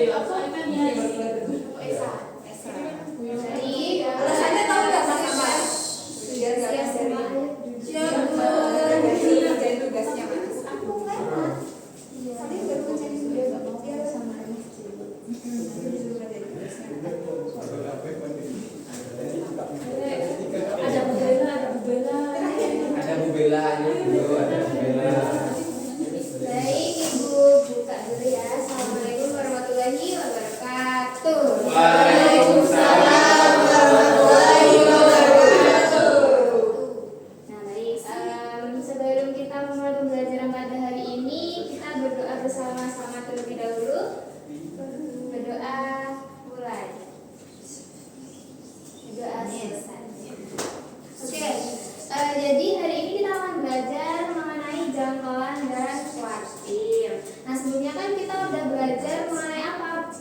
Jadi alasannya tahu nggak apa? Biar nggak jadi tugasnya mas. Aku nggak. Tapi nggak mencari sudah nggak mau biar sama Ada Bu Bella ini dulu, ada Bu Bella. Baik, Ibu buka dulu ya. Assalamualaikum warahmatullahi wabarakatuh. Waalaikumsalam warahmatullahi wabarakatuh. Nah, baik. Sebelum kita memulai pembelajaran pada hari ini, kita berdoa bersama-sama terlebih dahulu. Berdoa mulai. Berdoa selesai. Oke. Jadi hari ini kita akan belajar mengenai jangkauan dan kuartil. Nah, sebelumnya kan kita udah belajar mengenai apa?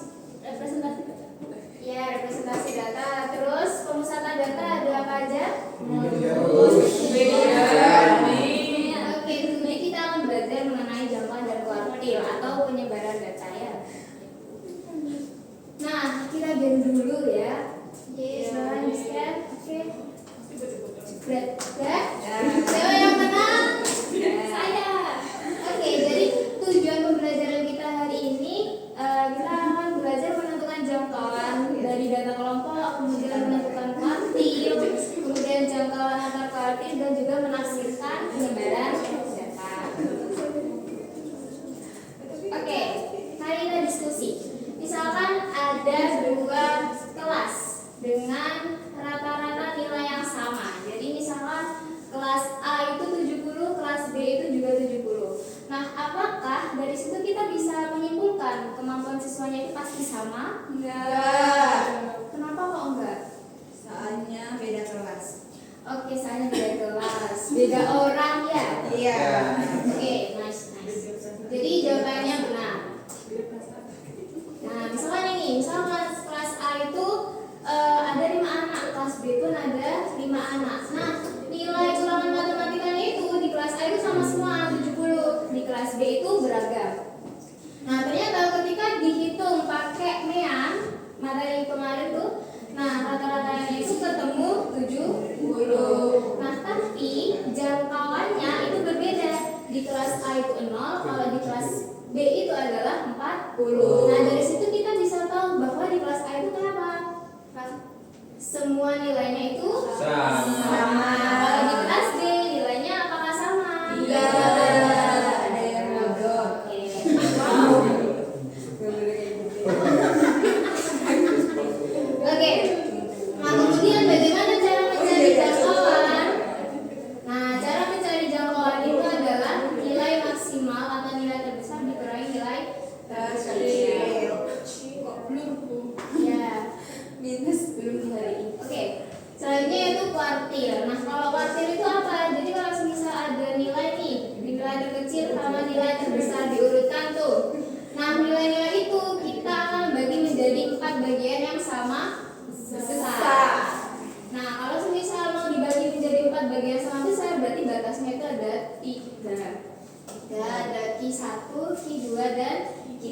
Representasi data. Ya, representasi data. Terus pemusatan data ada apa aja? Oke, sebelumnya kita akan belajar mengenai jangkauan dan kuartil atau penyebaran data ya. Nah, kita game dulu ya. Silakan di-scan. Oke. Siapa yang menang? Saya. Oke, jadi tujuan pembelajaran kita hari ini kita akan belajar menentukan jangkauan dari data kelompok, kemudian menentukan kuartil, kemudian jangkauan antar kuartil dan juga menafsirkan penyebaran data. Oke, mari kita diskusi. Misalkan ada dua kelas dengan rata-rata nilai yang sama. Jadi misalkan kelas A itu 70, kelas B itu juga 70. Nah, apakah dari situ kita bisa menyimpulkan kemampuan siswanya itu pasti sama? Enggak. Kenapa kok enggak? Soalnya beda kelas. Oke, soalnya beda kelas, beda orang ya. Iya. Oke, nice. Jadi jawabannya benar. Nah, misalkan misalkan kelas A itu ada 5 anak, kelas B pun ada 5 anak. Nah, nilai ulangan matematikanya itu di kelas A itu sama semua 70, di kelas B itu beragam. Nah, ternyata ketika dihitung pakai MEAN materi kemarin tuh, nah rata-ratanya itu ketemu 70. Nah, tapi jangkauannya itu berbeda. Di kelas A itu 0, kalau di kelas B itu adalah 40. Nah, dari situ kita bisa tahu bahwa di kelas A itu kenapa? Semua nilainya itu sama. Kalau di kelas B nilainya apakah sama? Iya. Ada yang bodoh. Oke. Oke. Nah, kemudian bagaimana cara mencari jangkauan? Nah, cara mencari jangkauan itu adalah nilai maksimal atau nilai terbesar dikurangi nilai terkecil. Kok belum? Ya. Minus. Belum hari ini. Oke. Selanjutnya itu kuartil. Nah, kalau kuartil itu apa? Jadi kalau misal ada nilai nih, nilai terkecil sama nilai terbesar diurutkan tuh. Nah, nilai-nilai itu kita akan bagi menjadi 4 bagian yang sama besar. Nah, kalau misal mau dibagi menjadi 4 bagian sama besar, berarti batasnya itu ada 3. Ada Q1, Q2 dan Q3.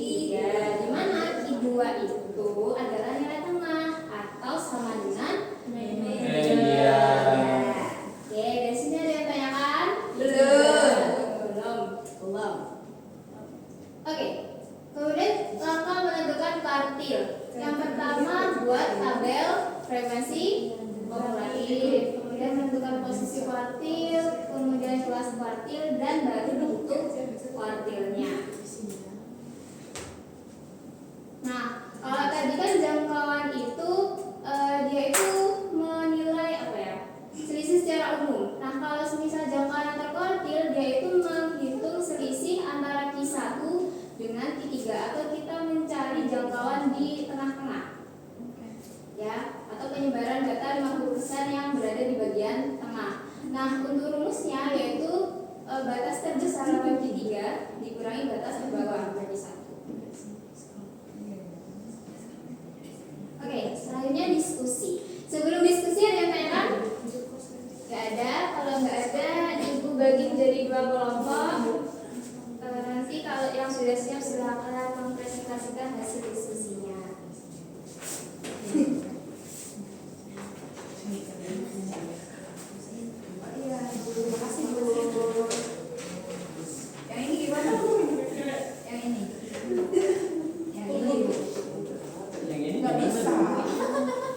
Di mana Q2 itu adalah nilai tengah atau sama dengan median. Oke, dari sini ada yang tanyakan? Belum. Oke. Kemudian langkah menentukan kuartil. Yang pertama buat tabel frekuensi kumulatif. Kemudian menentukan posisi kuartil, kemudian kelas kuartil dan baru bentuk kuartilnya. Nah, kalau tadi kan jangkauan itu dia itu menilai apa ya? Selisih secara umum. Nah, kalau semisal jangkauan antar kuartil dia itu menghitung selisih antara Q1 dengan Q3 atau kita mencari jangkauan di tengah-tengah. Ya, atau penyebaran data 50% yang berada di bagian tengah. Nah, untuk rumusnya yaitu batas terbesar atau Q3 dikurangi batas terbawah berarti 1. Oke, selanjutnya diskusi. Sebelum diskusi ada yang tanyakan? Gak ada. Kalau nggak ada, ibu bagi menjadi 2 kelompok. Nanti kalau yang sudah siap silakan mempresentasikan hasil diskusinya. Iya, Bu. Makasih, Bu. Yang ini gimana, Bu? Yang ini. Yang ini, Bu. Yang ini Nggak gimana? bisa.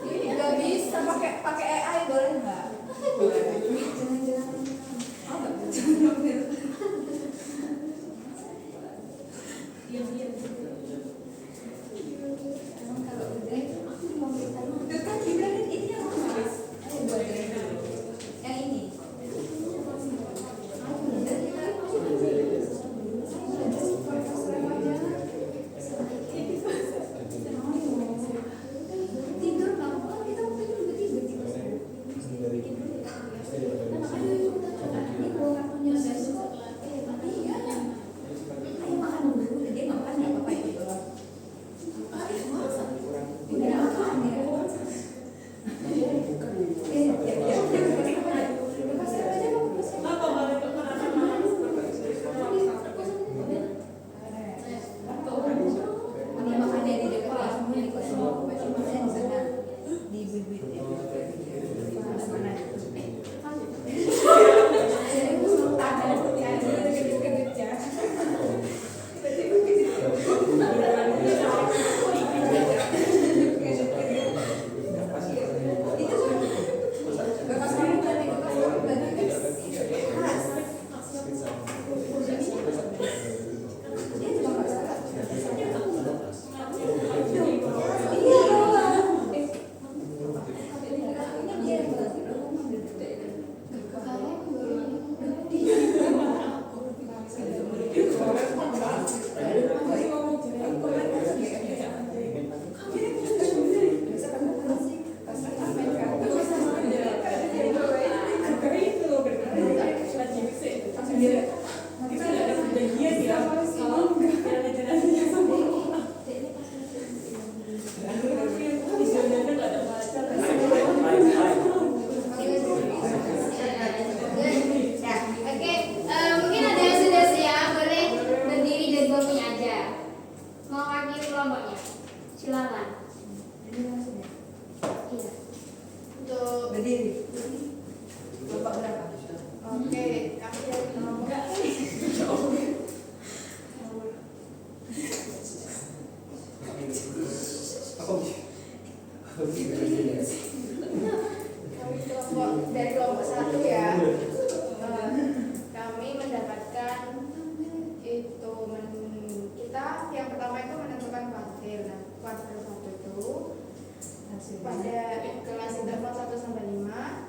Nggak bisa pakai AI boleh nggak? Oh, nggak bisa. Emang kalau udah aku mau minta itu kan dibilangin ini yang mana? Ayo buat yang ini. Tidur kamu kan kita waktu itu juga tidur. Ayo makan dulu, dia nggak makan nggak apa-apa itu doang. Tidak makan ya. Ini makannya di dekat kelas semua di kelas semua. Baca makannya di sana di bibit ya. Mana? Oke, mungkin ada yang sudah siap, boleh berdiri dan bangkunya aja. Mau wakili kelompoknya, silakan. Iya. Untuk berdiri. Bapak berapa? Oke, kami dari kelompok dari kelompok 1 ya. Kami mendapatkan itu kita yang pertama itu menentukan kuartil. Nah, kuartil 1 itu pada kelas interval 1 sampai 5,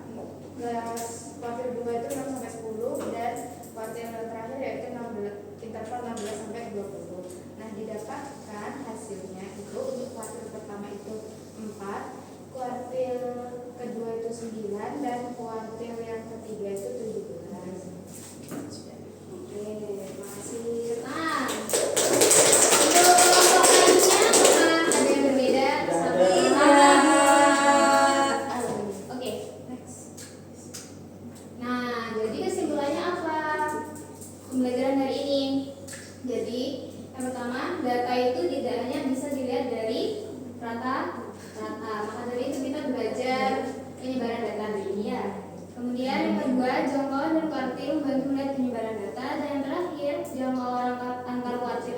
kelas kuartil 2 itu 6 sampai 10 dan kuartil terakhir yaitu 16, interval 16 sampai 20. Nah, didapatkan hasilnya itu untuk kuartil pertama itu 4, kuartil kedua itu 9 dan kuartil yang ketiga itu 17. Oke, makasih. Nah, untuk kelompok lainnya apakah ada yang berbeda? Oke, next. Nah, jadi kesimpulannya apa? Pembelajaran hari ini. Jadi, yang pertama, data itu tidak hanya bisa dilihat dari rata-rata. Maka dari itu kita belajar penyebaran data ini ya. Kemudian yang kedua, jangkauan dan kuartil membantu melihat penyebaran data. Dan yang terakhir, jangkauan antar kuartil